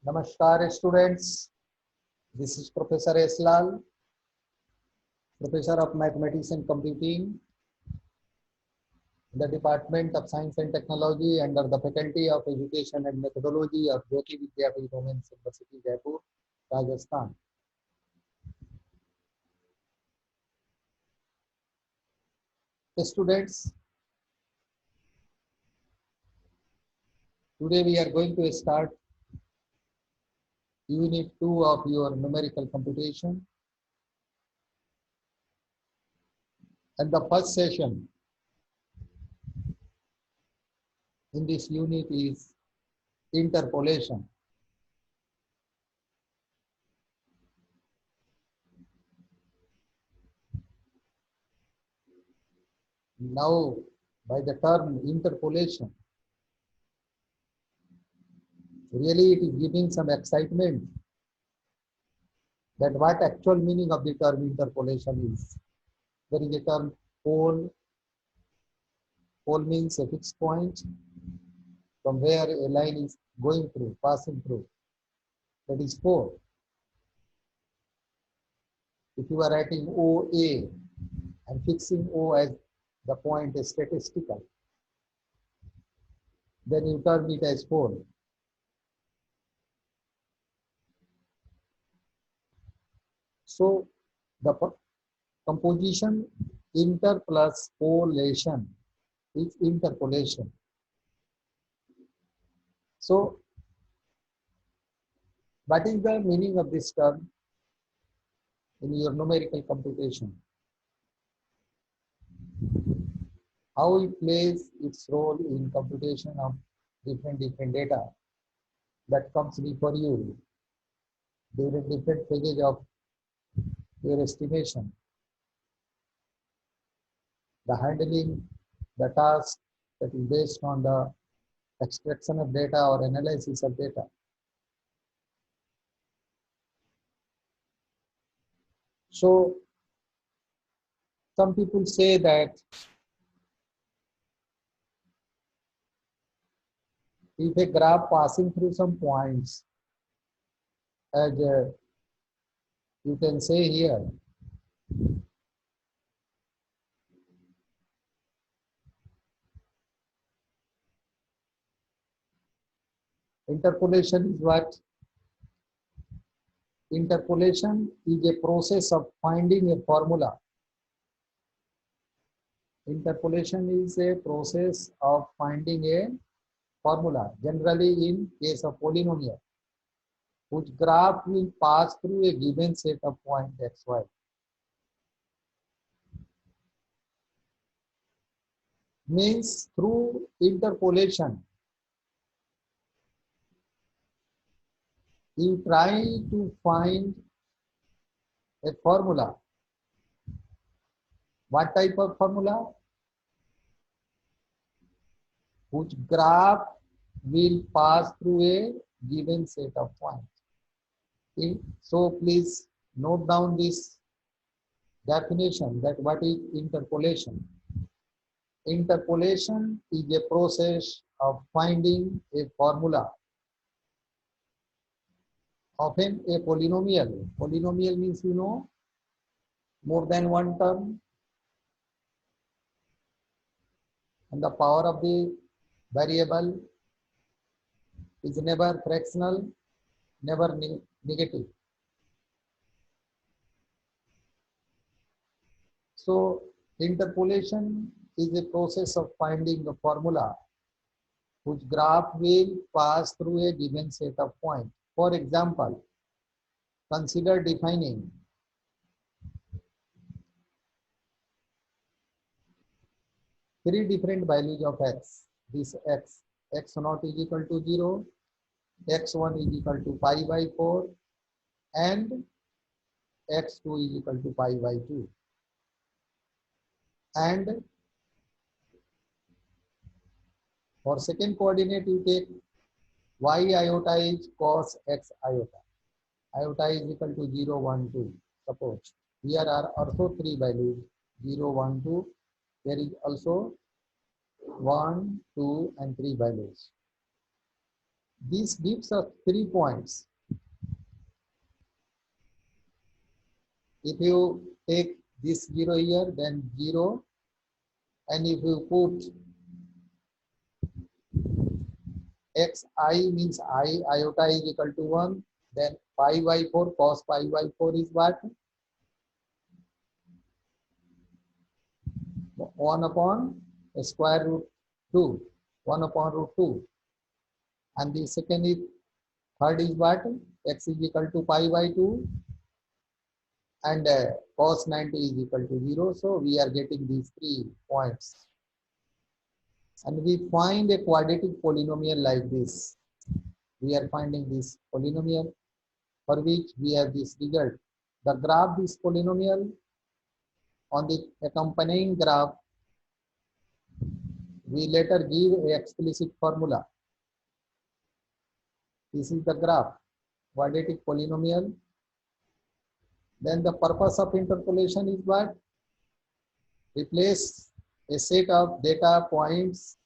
Namaskar students, this is Professor S. Lal, Professor of Mathematics and Computing in the Department of Science and Technology under the Faculty of Education and Methodology of Jyoti Vidyapeeth Women's University, Jaipur, Rajasthan. Students, today we are going to start Unit 2 of your numerical computation. And the first session in this unit is interpolation. Now, by the term interpolation, really it is giving some excitement that what actual meaning of the term interpolation is. There is a term pole. Pole means a fixed point from where a line is going through, passing through. That is pole. If you are writing OA and fixing O as the point is statistical, then you term it as pole. So the composition inter plus polation is interpolation. So what is the meaning of this term in your numerical computation? How it plays its role in computation of different data that comes before you during different phases of your estimation. The handling, the task that is based on the extraction of data or analysis of data. So some people say that if a graph passing through some points, as you can say here, interpolation is what? Interpolation is a process of finding a formula. Interpolation is a process of finding a formula, generally in case of polynomial, whose graph will pass through a given set of points xy. Means through interpolation, you try to find a formula. What type of formula? Whose graph will pass through a given set of points. Okay. So please note down this definition, that what is interpolation. Interpolation is a process of finding a formula, often a polynomial. Polynomial means, you know, more than one term, and the power of the variable is never fractional, never negative. So interpolation is a process of finding a formula whose graph will pass through a given set of points. For example, consider defining three different values of x. This x0 is equal to 0, x1 is equal to pi by 4, and x2 is equal to pi by 2. And for second coordinate, you take y iota is cos x iota. Iota is equal to 0, 1, 2. Suppose here are also three values, 0, 1, 2. There is also 1, 2, and 3 values. This gives us 3 points. If you take this 0 here, then 0, and if you put xi means iota is equal to 1, then pi by 4 cos pi by 4 is what? 1 upon square root 2, 1 upon root 2. And the second is, third is what? X is equal to pi by 2 and cos 90 is equal to 0. So we are getting these 3 points. And we find a quadratic polynomial like this. We are finding this polynomial for which we have this result. The graph this polynomial, on the accompanying graph, we later give a explicit formula. This is the graph, quadratic polynomial. Then the purpose of interpolation is what? Replace a set of data points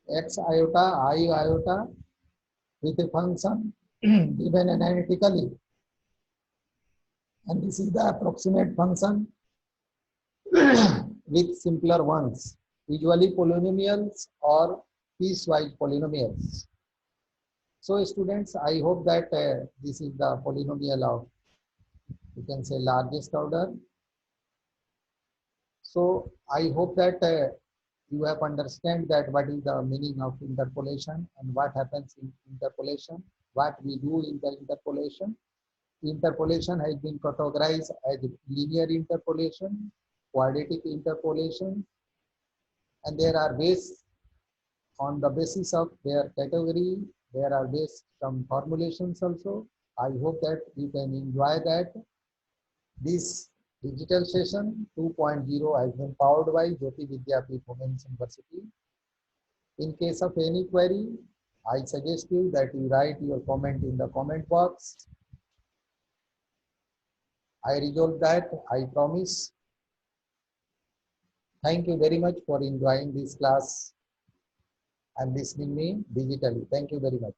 x iota, I iota with a function given analytically. And this is the approximate function with simpler ones, usually polynomials or piecewise polynomials. So students, I hope that this is the polynomial of, you can say, largest order. So I hope that you have understand that what is the meaning of interpolation and what happens in interpolation, what we do in the interpolation. Interpolation has been categorized as linear interpolation, quadratic interpolation, and there are ways on the basis of their category. There are based some formulations also. I hope that you can enjoy that. This digital session 2.0 has been powered by Jyoti Vidyapeeth Women's University. In case of any query, I suggest you that you write your comment in the comment box. I resolve that, I promise. Thank you very much for enjoying this class and listening me digitally. Thank you very much.